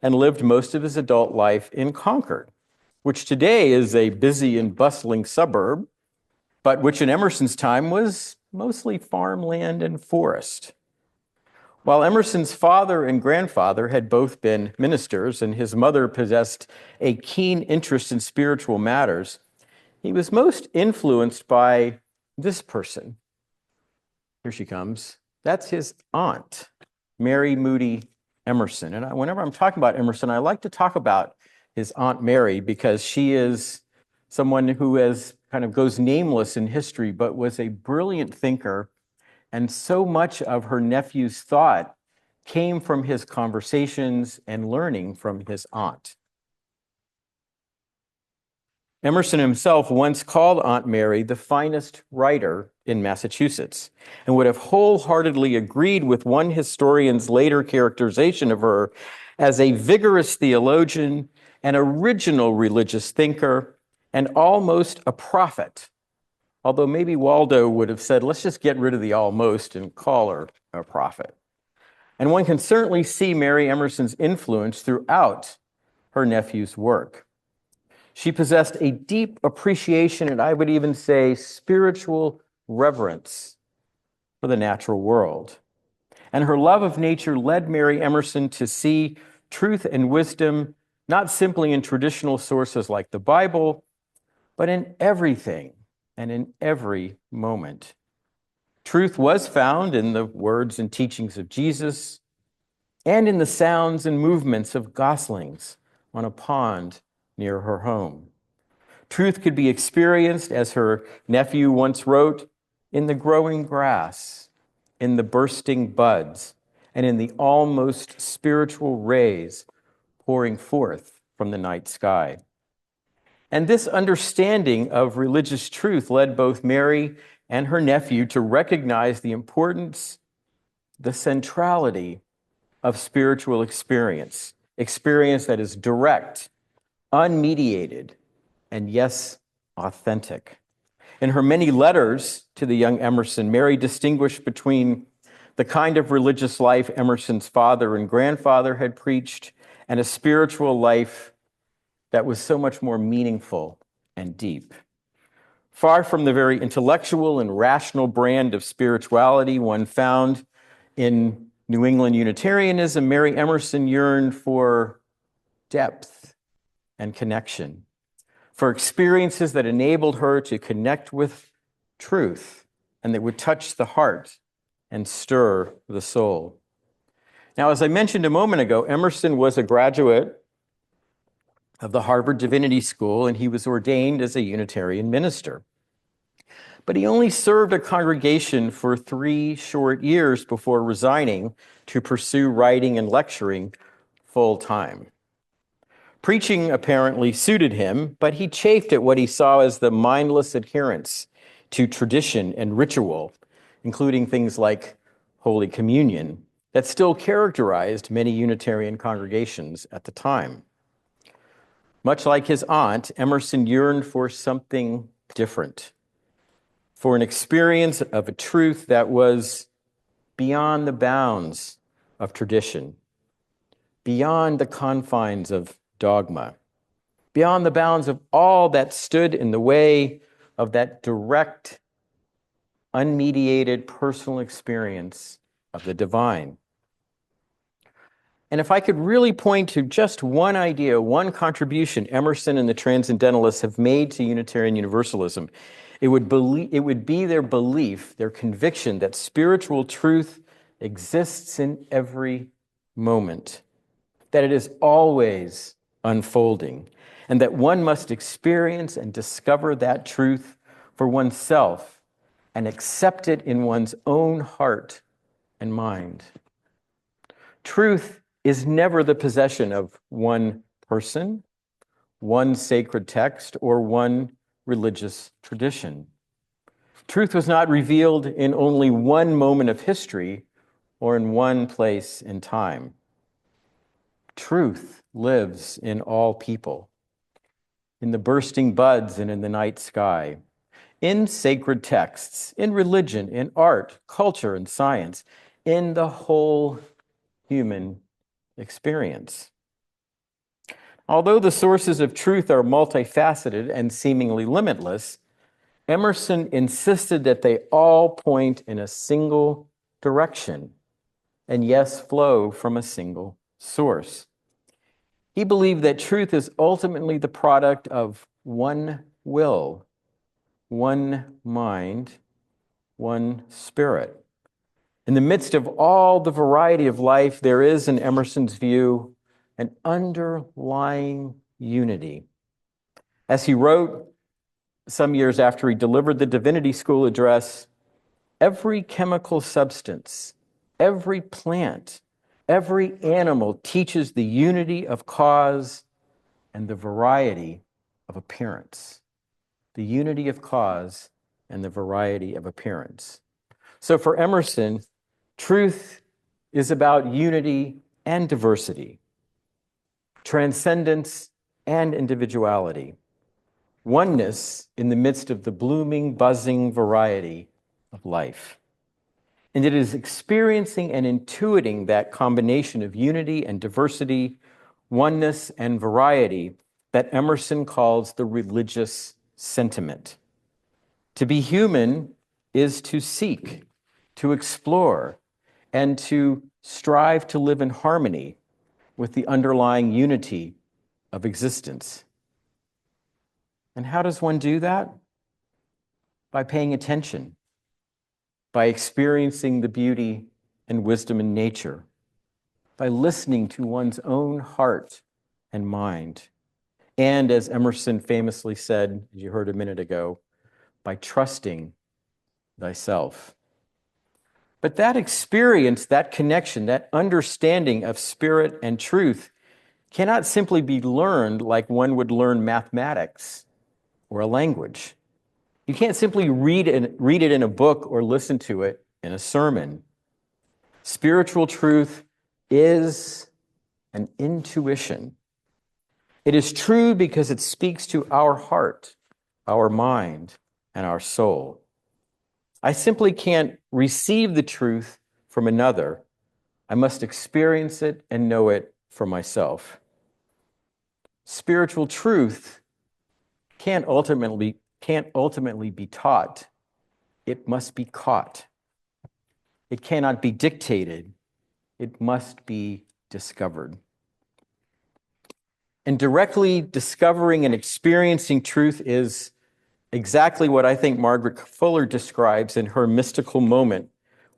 and lived most of his adult life in Concord, which today is a busy and bustling suburb, but which in Emerson's time was mostly farmland and forest. While Emerson's father and grandfather had both been ministers and his mother possessed a keen interest in spiritual matters, he was most influenced by this person. Here she comes. That's his aunt, Mary Moody Emerson. And whenever I'm talking about Emerson, I like to talk about his Aunt Mary because she is someone who goes nameless in history, but was a brilliant thinker. And so much of her nephew's thought came from his conversations and learning from his aunt. Emerson himself once called Aunt Mary the finest writer in Massachusetts and would have wholeheartedly agreed with one historian's later characterization of her as a vigorous theologian, an original religious thinker, and almost a prophet. Although maybe Waldo would have said, let's just get rid of the almost and call her a prophet. And one can certainly see Mary Emerson's influence throughout her nephew's work. She possessed a deep appreciation, and I would even say spiritual reverence for the natural world. And her love of nature led Mary Emerson to see truth and wisdom not simply in traditional sources like the Bible, but in everything and in every moment. Truth was found in the words and teachings of Jesus and in the sounds and movements of goslings on a pond near her home. Truth could be experienced, as her nephew once wrote, in the growing grass, in the bursting buds, and in the almost spiritual rays pouring forth from the night sky. And this understanding of religious truth led both Mary and her nephew to recognize the importance, the centrality of spiritual experience that is direct, unmediated, and yes, authentic. In her many letters to the young Emerson, Mary distinguished between the kind of religious life Emerson's father and grandfather had preached and a spiritual life that was so much more meaningful and deep. Far from the very intellectual and rational brand of spirituality one found in New England Unitarianism, Mary Emerson yearned for depth and connection, for experiences that enabled her to connect with truth and that would touch the heart and stir the soul. Now, as I mentioned a moment ago, Emerson was a graduate of the Harvard Divinity School, and he was ordained as a Unitarian minister. But he only served a congregation for 3 short years before resigning to pursue writing and lecturing full time. Preaching apparently suited him, but he chafed at what he saw as the mindless adherence to tradition and ritual, including things like Holy Communion, that still characterized many Unitarian congregations at the time. Much like his aunt, Emerson yearned for something different, for an experience of a truth that was beyond the bounds of tradition, beyond the confines of dogma, beyond the bounds of all that stood in the way of that direct, unmediated personal experience of the divine. And if I could really point to just one idea, one contribution Emerson and the Transcendentalists have made to Unitarian Universalism, it would be their belief, their conviction that spiritual truth exists in every moment, that it is always unfolding, and that one must experience and discover that truth for oneself and accept it in one's own heart and mind. Truth is never the possession of one person, one sacred text, or one religious tradition. Truth was not revealed in only one moment of history or in one place in time. Truth lives in all people, in the bursting buds and in the night sky, in sacred texts, in religion, in art, culture, and science, in the whole human experience. Although the sources of truth are multifaceted and seemingly limitless, Emerson insisted that they all point in a single direction and, yes, flow from a single source. He believed that truth is ultimately the product of one will, one mind, one spirit. In the midst of all the variety of life, there is, in Emerson's view, an underlying unity. As he wrote some years after he delivered the Divinity School address, every chemical substance, every plant, every animal teaches the unity of cause and the variety of appearance. The unity of cause and the variety of appearance. So for Emerson, truth is about unity and diversity, transcendence and individuality, oneness in the midst of the blooming, buzzing variety of life. And it is experiencing and intuiting that combination of unity and diversity, oneness and variety, that Emerson calls the religious sentiment. To be human is to seek, to explore, and to strive to live in harmony with the underlying unity of existence. And how does one do that? By paying attention, by experiencing the beauty and wisdom in nature, by listening to one's own heart and mind, and as Emerson famously said, as you heard a minute ago, by trusting thyself. But that experience, that connection, that understanding of spirit and truth cannot simply be learned like one would learn mathematics or a language. You can't simply read it in a book or listen to it in a sermon. Spiritual truth is an intuition. It is true because it speaks to our heart, our mind, and our soul. I simply can't receive the truth from another. I must experience it and know it for myself. Spiritual truth can't ultimately be taught. It must be caught. It cannot be dictated. It must be discovered. And directly discovering and experiencing truth is exactly what I think Margaret Fuller describes in her mystical moment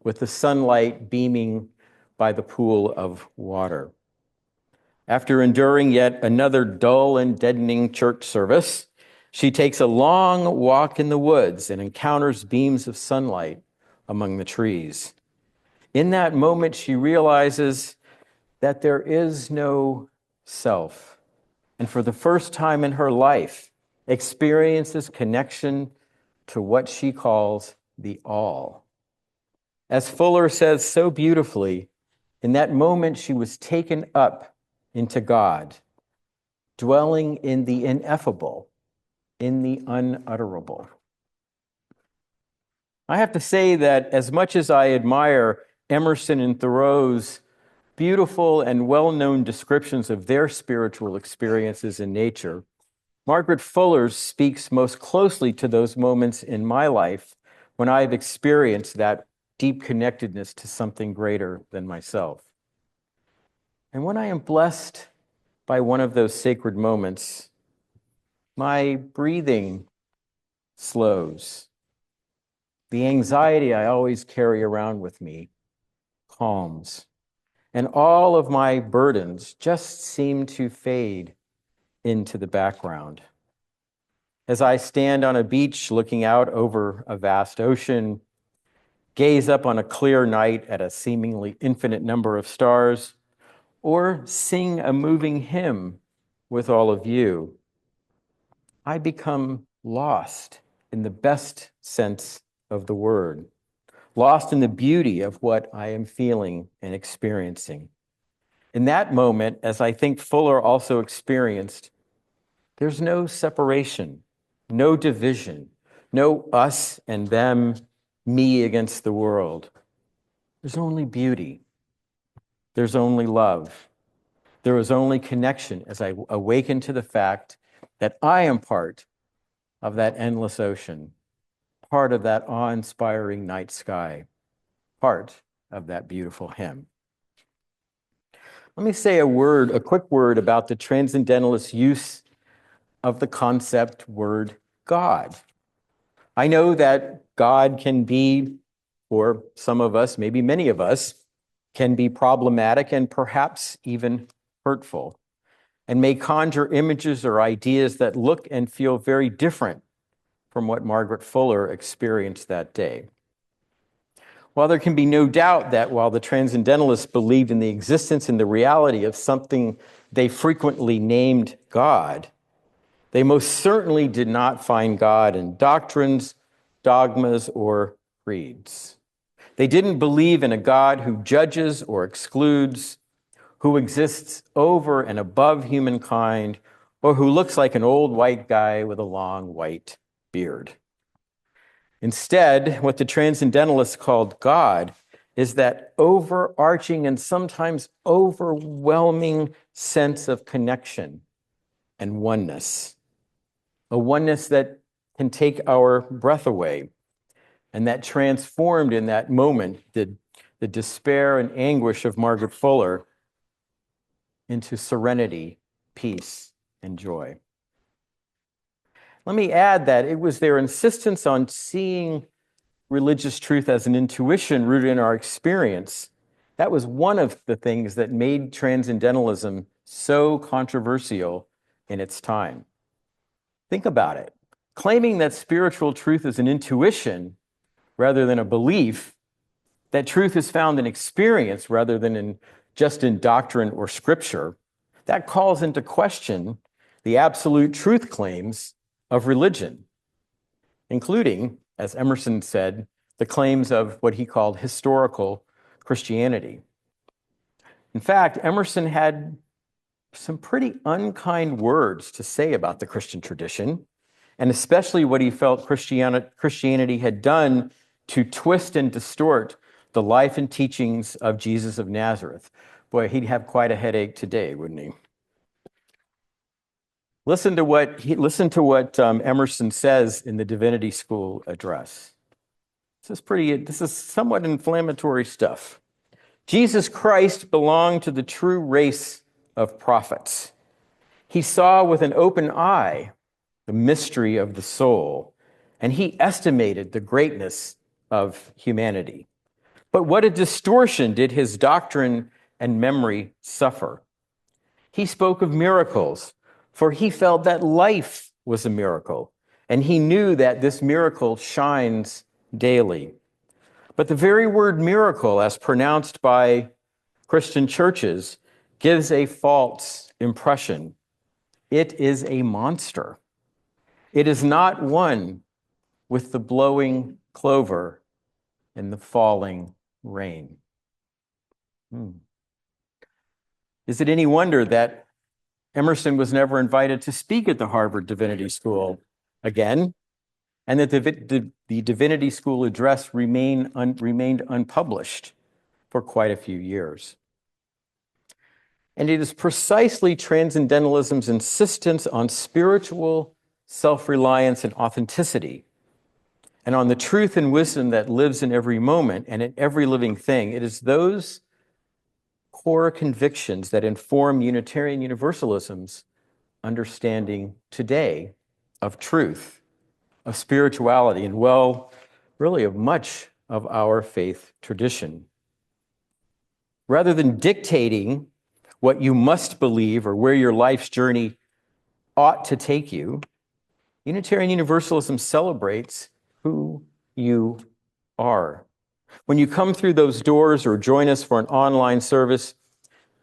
with the sunlight beaming by the pool of water. After enduring yet another dull and deadening church service, she takes a long walk in the woods and encounters beams of sunlight among the trees. In that moment, she realizes that there is no self, and for the first time in her life, experiences connection to what she calls the all. As Fuller says so beautifully, in that moment she was taken up into God, dwelling in the ineffable, in the unutterable. I have to say that as much as I admire Emerson and Thoreau's beautiful and well-known descriptions of their spiritual experiences in nature, Margaret Fuller's speaks most closely to those moments in my life when I've experienced that deep connectedness to something greater than myself. And when I am blessed by one of those sacred moments, my breathing slows. The anxiety I always carry around with me calms, and all of my burdens just seem to fade into the background. As I stand on a beach looking out over a vast ocean, gaze up on a clear night at a seemingly infinite number of stars, or sing a moving hymn with all of you, I become lost in the best sense of the word, lost in the beauty of what I am feeling and experiencing. In that moment, as I think Fuller also experienced, there's no separation, no division, no us and them, me against the world. There's only beauty. There's only love. There is only connection as I awaken to the fact that I am part of that endless ocean, part of that awe-inspiring night sky, part of that beautiful hymn. Let me say a quick word about the transcendentalist use of the concept word God. I know that God can be, for some of us, maybe many of us, can be problematic and perhaps even hurtful, and may conjure images or ideas that look and feel very different from what Margaret Fuller experienced that day. While there can be no doubt that while the transcendentalists believed in the existence and the reality of something they frequently named God, they most certainly did not find God in doctrines, dogmas, or creeds. They didn't believe in a God who judges or excludes, who exists over and above humankind, or who looks like an old white guy with a long white beard. Instead, what the transcendentalists called God is that overarching and sometimes overwhelming sense of connection and oneness, a oneness that can take our breath away, and that transformed in that moment the despair and anguish of Margaret Fuller into serenity, peace, and joy. Let me add that it was their insistence on seeing religious truth as an intuition rooted in our experience. That was one of the things that made transcendentalism so controversial in its time. Think about it. Claiming that spiritual truth is an intuition rather than a belief, that truth is found in experience rather than just in doctrine or scripture, that calls into question the absolute truth claims of religion, including, as Emerson said, the claims of what he called historical Christianity. In fact, Emerson had some pretty unkind words to say about the Christian tradition, and especially what he felt Christianity had done to twist and distort the life and teachings of Jesus of Nazareth. Boy, he'd have quite a headache today, wouldn't he? Listen to what Emerson says in the Divinity School address. This is somewhat inflammatory stuff. Jesus Christ belonged to the true race of prophets. He saw with an open eye the mystery of the soul, and he estimated the greatness of humanity. But what a distortion did his doctrine and memory suffer. He spoke of miracles, for he felt that life was a miracle, and he knew that this miracle shines daily. But the very word miracle, as pronounced by Christian churches, gives a false impression. It is a monster. It is not one with the blowing clover and the falling rain. Is it any wonder that Emerson was never invited to speak at the Harvard Divinity School again, and that the Divinity School address remained unpublished for quite a few years. And it is precisely Transcendentalism's insistence on spiritual self-reliance and authenticity, and on the truth and wisdom that lives in every moment and in every living thing. It is those core convictions that inform Unitarian Universalism's understanding today of truth, of spirituality, and well, really of much of our faith tradition. Rather than dictating what you must believe or where your life's journey ought to take you, Unitarian Universalism celebrates who you are. When you come through those doors or join us for an online service,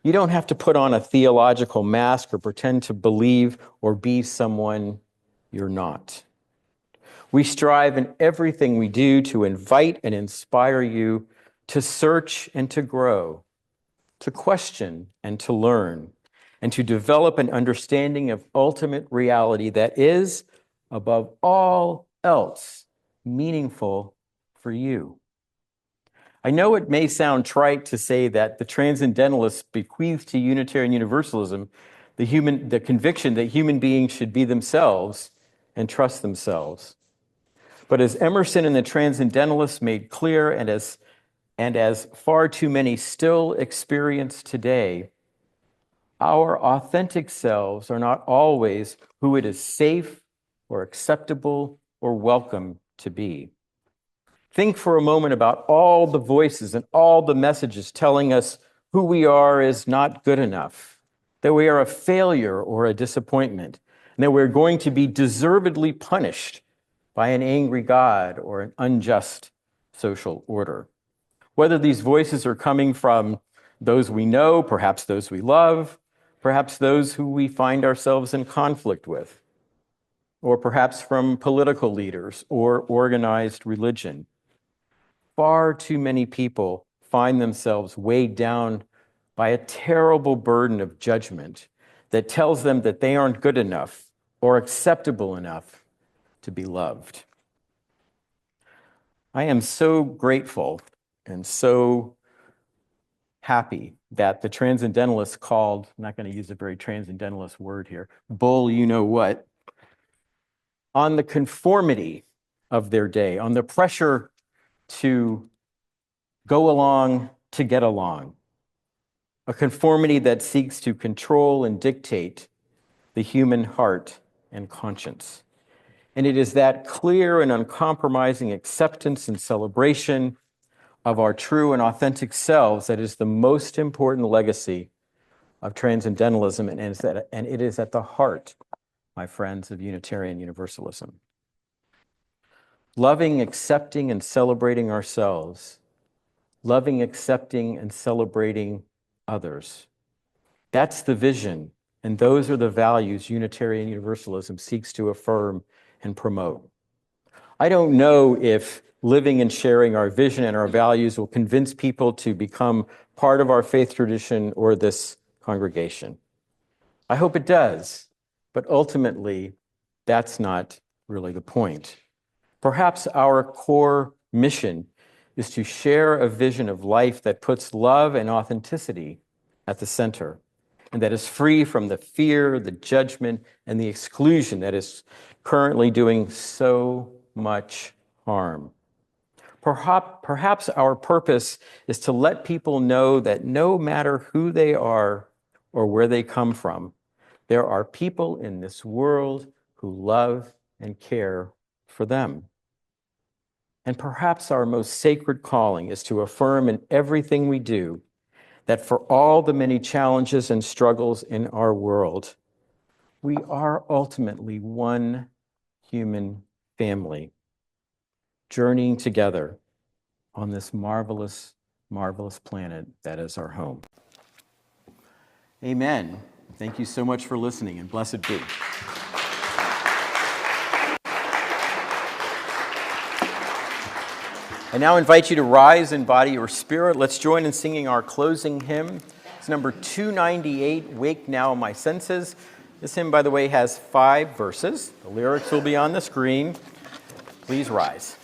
you don't have to put on a theological mask or pretend to believe or be someone you're not. We strive in everything we do to invite and inspire you to search and to grow, to question and to learn, and to develop an understanding of ultimate reality that is, above all else, meaningful for you. I know it may sound trite to say that the Transcendentalists bequeathed to Unitarian Universalism the conviction that human beings should be themselves and trust themselves. But as Emerson and the Transcendentalists made clear, and as far too many still experience today, our authentic selves are not always who it is safe or acceptable or welcome to be. Think for a moment about all the voices and all the messages telling us who we are is not good enough, that we are a failure or a disappointment, and that we're going to be deservedly punished by an angry God or an unjust social order. Whether these voices are coming from those we know, perhaps those we love, perhaps those who we find ourselves in conflict with, or perhaps from political leaders or organized religion. Far too many people find themselves weighed down by a terrible burden of judgment that tells them that they aren't good enough or acceptable enough to be loved. I am so grateful and so happy that the Transcendentalists called, I'm not going to use a very transcendentalist word here, bull you know what, on the conformity of their day, on the pressure to go along to get along, a conformity that seeks to control and dictate the human heart and conscience. And it is that clear and uncompromising acceptance and celebration of our true and authentic selves that is the most important legacy of Transcendentalism, and it is at the heart, my friends, of Unitarian Universalism. Loving, accepting, and celebrating ourselves, loving, accepting, and celebrating others. That's the vision, and those are the values Unitarian Universalism seeks to affirm and promote. I don't know if living and sharing our vision and our values will convince people to become part of our faith tradition or this congregation. I hope it does, but ultimately, that's not really the point. Perhaps our core mission is to share a vision of life that puts love and authenticity at the center, and that is free from the fear, the judgment, and the exclusion that is currently doing so much harm. Perhaps our purpose is to let people know that no matter who they are or where they come from, there are people in this world who love and care for them. And perhaps our most sacred calling is to affirm in everything we do that for all the many challenges and struggles in our world, we are ultimately one human family, journeying together on this marvelous, marvelous planet that is our home. Amen. Thank you so much for listening, and blessed be. I now invite you to rise in body or spirit. Let's join in singing our closing hymn. It's number 298, Wake Now My Senses. This This hymn, by the way, has 5 verses. The lyrics will be on the screen. Please rise.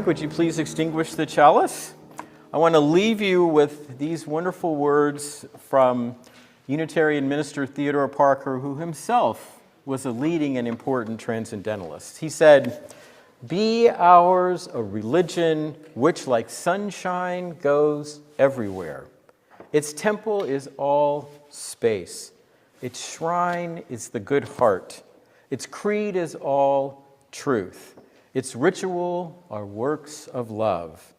Would you please extinguish the chalice? I want to leave you with these wonderful words from Unitarian minister Theodore Parker, who himself was a leading and important transcendentalist. He said, "Be ours a religion which, like sunshine, goes everywhere. Its temple is all space. Its shrine is the good heart. Its creed is all truth. Its ritual are works of love.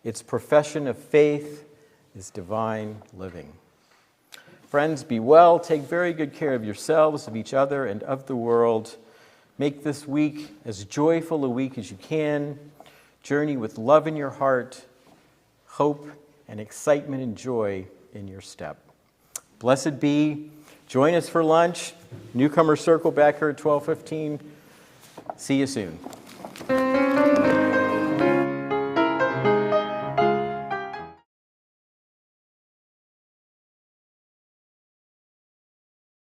Its profession of faith is divine living." Friends, be well. Take very good care of yourselves, of each other, and of the world. Make this week as joyful a week as you can. Journey with love in your heart, hope and excitement and joy in your step. Blessed be. Join us for lunch. Newcomer Circle back here at 12:15. See you soon.